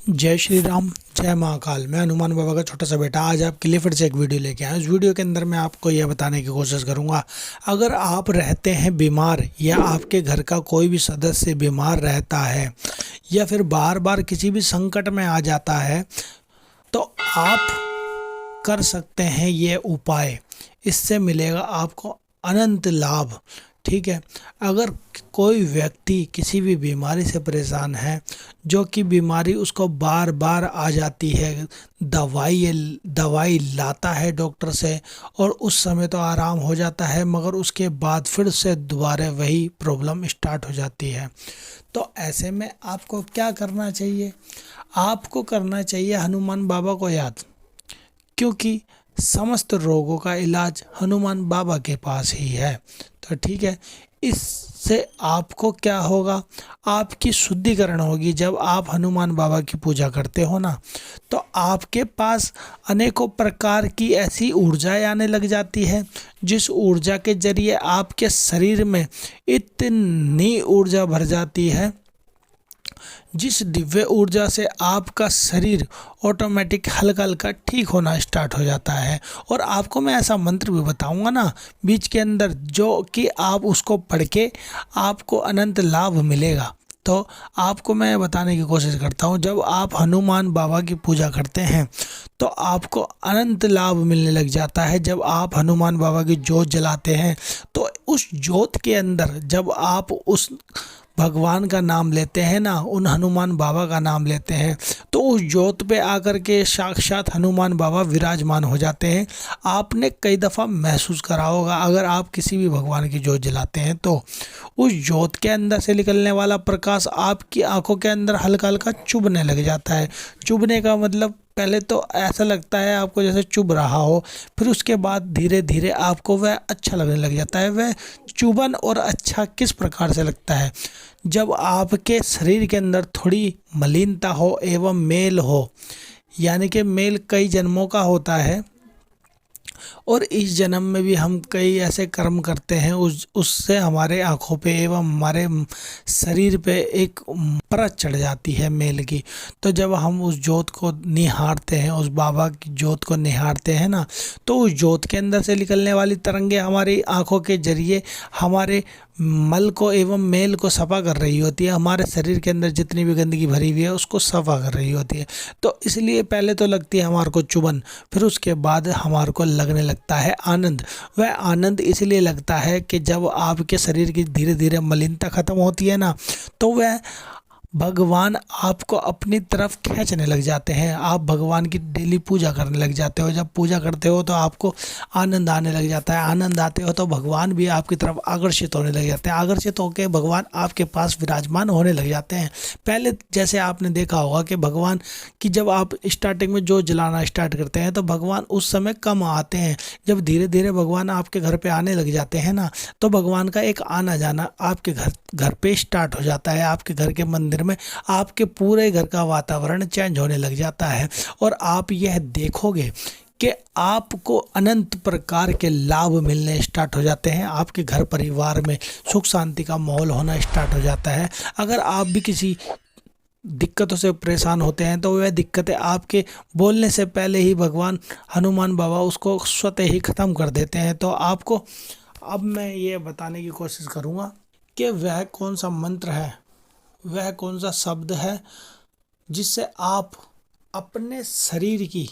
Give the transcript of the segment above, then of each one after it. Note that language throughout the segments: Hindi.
जय श्री राम, जय महाकाल। मैं हनुमान बाबा का छोटा सा बेटा आज आपके लिए फिर से एक वीडियो लेके आया हूं। इस वीडियो के अंदर मैं आपको यह बताने की कोशिश करूंगा, अगर आप रहते हैं बीमार या आपके घर का कोई भी सदस्य बीमार रहता है या फिर बार बार किसी भी संकट में आ जाता है, तो आप कर सकते हैं ये उपाय। इससे मिलेगा आपको अनंत लाभ। ठीक है, अगर कोई व्यक्ति किसी भी बीमारी से परेशान है, जो कि बीमारी उसको बार बार आ जाती है, दवाई लाता है डॉक्टर से और उस समय तो आराम हो जाता है, मगर उसके बाद फिर से दोबारा वही प्रॉब्लम स्टार्ट हो जाती है। तो ऐसे में आपको क्या करना चाहिए? आपको करना चाहिए हनुमान बाबा को याद, क्योंकि समस्त रोगों का इलाज हनुमान बाबा के पास ही है। तो ठीक है, इससे आपको क्या होगा, आपकी शुद्धिकरण होगी। जब आप हनुमान बाबा की पूजा करते हो ना, तो आपके पास अनेकों प्रकार की ऐसी ऊर्जाएं आने लग जाती है, जिस ऊर्जा के जरिए आपके शरीर में इतनी ऊर्जा भर जाती है, जिस दिव्य ऊर्जा से आपका शरीर ऑटोमेटिक हल्का हल्का ठीक होना स्टार्ट हो जाता है। और आपको मैं ऐसा मंत्र भी बताऊंगा ना बीच के अंदर, जो कि आप उसको पढ़ के आपको अनंत लाभ मिलेगा। तो आपको मैं बताने की कोशिश करता हूँ, जब आप हनुमान बाबा की पूजा करते हैं तो आपको अनंत लाभ मिलने लग जाता है। जब आप हनुमान बाबा की जोत जलाते हैं, तो उस जोत के अंदर जब आप उस भगवान का नाम लेते हैं ना, उन हनुमान बाबा का नाम लेते हैं, तो उस जोत पे आकर के साक्षात हनुमान बाबा विराजमान हो जाते हैं। आपने कई दफ़ा महसूस करा होगा, अगर आप किसी भी भगवान की जोत जलाते हैं तो उस जोत के अंदर से निकलने वाला प्रकाश आपकी आंखों के अंदर हल्का हल्का चुभने लग जाता है। चुभने का मतलब, पहले तो ऐसा लगता है आपको जैसे चुभ रहा हो, फिर उसके बाद धीरे धीरे आपको वह अच्छा लगने लग जाता है। वह चुभन और अच्छा किस प्रकार से लगता है? जब आपके शरीर के अंदर थोड़ी मलिनता हो एवं मेल हो, यानी कि मेल कई जन्मों का होता है और इस जन्म में भी हम कई ऐसे कर्म करते हैं, उससे हमारे आँखों पे एवं हमारे शरीर पे एक परत चढ़ जाती है मेल की। तो जब हम उस जोत को निहारते हैं, उस बाबा की जोत को निहारते हैं ना, तो उस जोत के अंदर से निकलने वाली तरंगे हमारी आँखों के जरिए हमारे मल को एवं मेल को सफा कर रही होती है। हमारे शरीर के अंदर जितनी भी गंदगी भरी हुई है उसको सफा कर रही होती है। तो इसलिए पहले तो लगती है हमारे को चुभन, फिर उसके बाद हमारे को लगने लगता है आनंद। वह आनंद इसलिए लगता है कि जब आपके शरीर की धीरे धीरे मलिनता खत्म होती है ना, तो वह भगवान आपको अपनी तरफ खींचने लग जाते हैं। आप भगवान की डेली पूजा करने लग जाते हो। जब पूजा करते हो तो आपको आनंद आने लग जाता है। आनंद आते हो तो भगवान भी आपकी तरफ आकर्षित होने लग जाते हैं। आकर्षित होकर भगवान आपके पास विराजमान होने लग जाते हैं। पहले जैसे आपने देखा होगा कि भगवान की जब आप स्टार्टिंग में जो जलाना स्टार्ट करते हैं तो भगवान उस समय कम आते हैं। जब धीरे धीरे भगवान आपके घर पे आने लग जाते हैं ना, तो भगवान का एक आना जाना आपके घर पे स्टार्ट हो जाता है। आपके घर के मंदिर में आपके पूरे घर का वातावरण चेंज होने लग जाता है और आप यह देखोगे कि आपको अनंत प्रकार के लाभ मिलने स्टार्ट हो जाते हैं। आपके घर परिवार में सुख शांति का माहौल होना स्टार्ट हो जाता है। अगर आप भी किसी दिक्कतों से परेशान होते हैं, तो वह दिक्कतें आपके बोलने से पहले ही भगवान हनुमान बाबा उसको स्वतः ही ख़त्म कर देते हैं। तो आपको अब मैं ये बताने की कोशिश करूँगा कि वह कौन सा मंत्र है, वह कौन सा शब्द है जिससे आप अपने शरीर की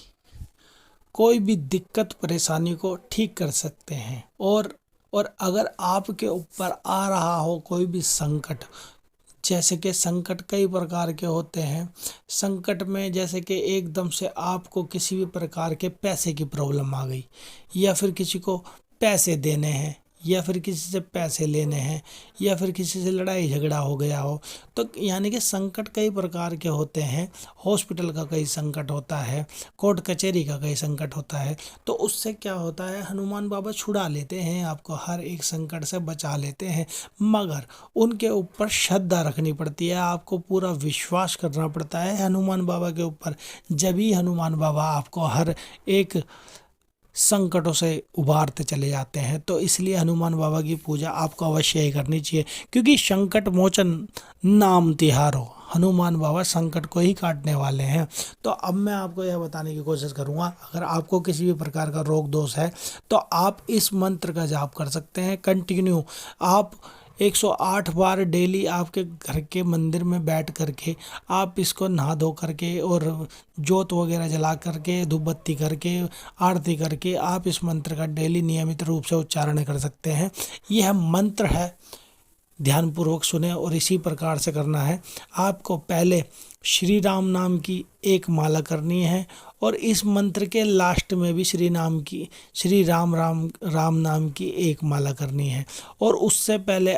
कोई भी दिक्कत परेशानी को ठीक कर सकते हैं। और अगर आपके ऊपर आ रहा हो कोई भी संकट, जैसे कि संकट कई प्रकार के होते हैं। संकट में जैसे कि एकदम से आपको किसी भी प्रकार के पैसे की प्रॉब्लम आ गई, या फिर किसी को पैसे देने हैं, या फिर किसी से पैसे लेने हैं, या फिर किसी से लड़ाई झगड़ा हो गया हो, तो यानी कि संकट कई प्रकार के होते हैं। हॉस्पिटल का कई संकट होता है, कोर्ट कचहरी का कई संकट होता है। तो उससे क्या होता है, हनुमान बाबा छुड़ा लेते हैं, आपको हर एक संकट से बचा लेते हैं। मगर उनके ऊपर श्रद्धा रखनी पड़ती है, आपको पूरा विश्वास करना पड़ता है हनुमान बाबा के ऊपर। जब ही हनुमान बाबा आपको हर एक संकटों से उबारते चले जाते हैं। तो इसलिए हनुमान बाबा की पूजा आपको अवश्य ही करनी चाहिए, क्योंकि संकट मोचन नाम तिहारो, हनुमान बाबा संकट को ही काटने वाले हैं। तो अब मैं आपको यह बताने की कोशिश करूंगा, अगर आपको किसी भी प्रकार का रोग दोष है तो आप इस मंत्र का जाप कर सकते हैं कंटिन्यू। आप 108 बार डेली आपके घर के मंदिर में बैठ करके आप इसको नहा धो करके और जोत वगैरह जला करके धूप बत्ती करके आरती करके आप इस मंत्र का डेली नियमित रूप से उच्चारण कर सकते हैं। यह मंत्र है, ध्यानपूर्वक सुने और इसी प्रकार से करना है। आपको पहले श्री राम नाम की एक माला करनी है और इस मंत्र के लास्ट में भी श्री राम नाम की एक माला करनी है। और उससे पहले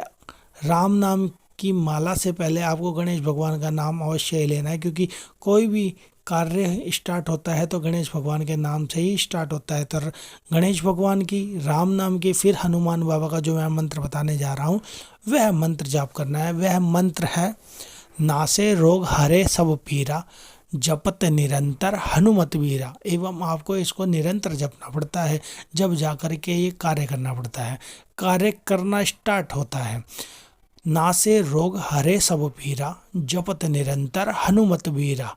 राम नाम की माला से पहले आपको गणेश भगवान का नाम अवश्य ही लेना है, क्योंकि कोई भी कार्य स्टार्ट होता है तो गणेश भगवान के नाम से ही स्टार्ट होता है। तो गणेश भगवान की, राम नाम की, फिर हनुमान बाबा का जो मैं मंत्र बताने जा रहा हूँ वह मंत्र जाप करना है। वह मंत्र है, नासे रोग हरे सब पीरा, जपत निरंतर हनुमत वीरा। एवं आपको इसको निरंतर जपना पड़ता है, जब जाकर के ये कार्य करना पड़ता है, कार्य करना स्टार्ट होता है। नासे रोग हरे सब पीरा, जपत निरंतर हनुमत वीरा।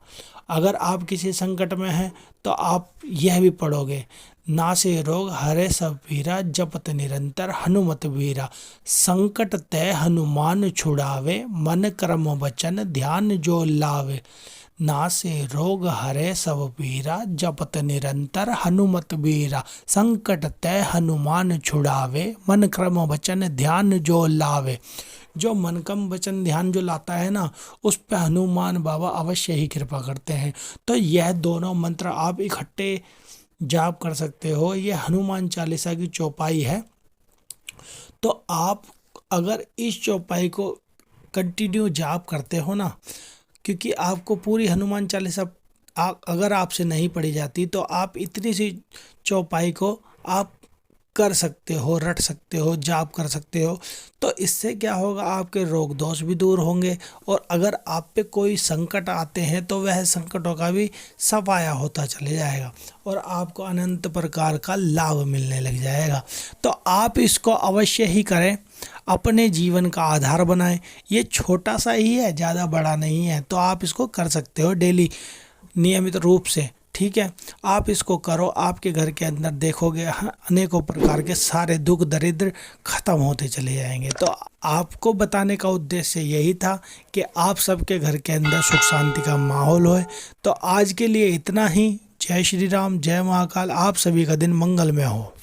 अगर आप किसी संकट में हैं तो आप यह भी पढ़ोगे, नासे रोग हरे सब पीरा, जपत निरंतर हनुमत वीरा। संकट तय हनुमान छुड़ावे, मन कर्म वचन ध्यान जो लावे। नासे रोग हरे सब पीरा, जपत निरंतर हनुमत वीरा। संकट तय हनुमान छुड़ावे, मन क्रम वचन ध्यान जो लावे। जो मन कम वचन ध्यान जो लाता है ना, उस पे हनुमान बाबा अवश्य ही कृपा करते हैं। तो यह दोनों मंत्र आप इकट्ठे जाप कर सकते हो। यह हनुमान चालीसा की चौपाई है। तो आप अगर इस चौपाई को कंटिन्यू जाप करते हो ना, क्योंकि आपको पूरी हनुमान चालीसा अगर आपसे नहीं पढ़ी जाती तो आप इतनी सी चौपाई को आप कर सकते हो, रट सकते हो, जाप कर सकते हो। तो इससे क्या होगा, आपके रोग दोष भी दूर होंगे और अगर आप पे कोई संकट आते हैं तो वह संकटों का भी सफाया होता चले जाएगा और आपको अनंत प्रकार का लाभ मिलने लग जाएगा। तो आप इसको अवश्य ही करें, अपने जीवन का आधार बनाएं। ये छोटा सा ही है, ज़्यादा बड़ा नहीं है, तो आप इसको कर सकते हो डेली नियमित रूप से। ठीक है, आप इसको करो, आपके घर के अंदर देखोगे अनेकों प्रकार के सारे दुख दरिद्र खत्म होते चले जाएंगे। तो आपको बताने का उद्देश्य यही था कि आप सबके घर के अंदर सुख शांति का माहौल होए। तो आज के लिए इतना ही। जय श्री राम, जय महाकाल। आप सभी का दिन मंगलमय हो।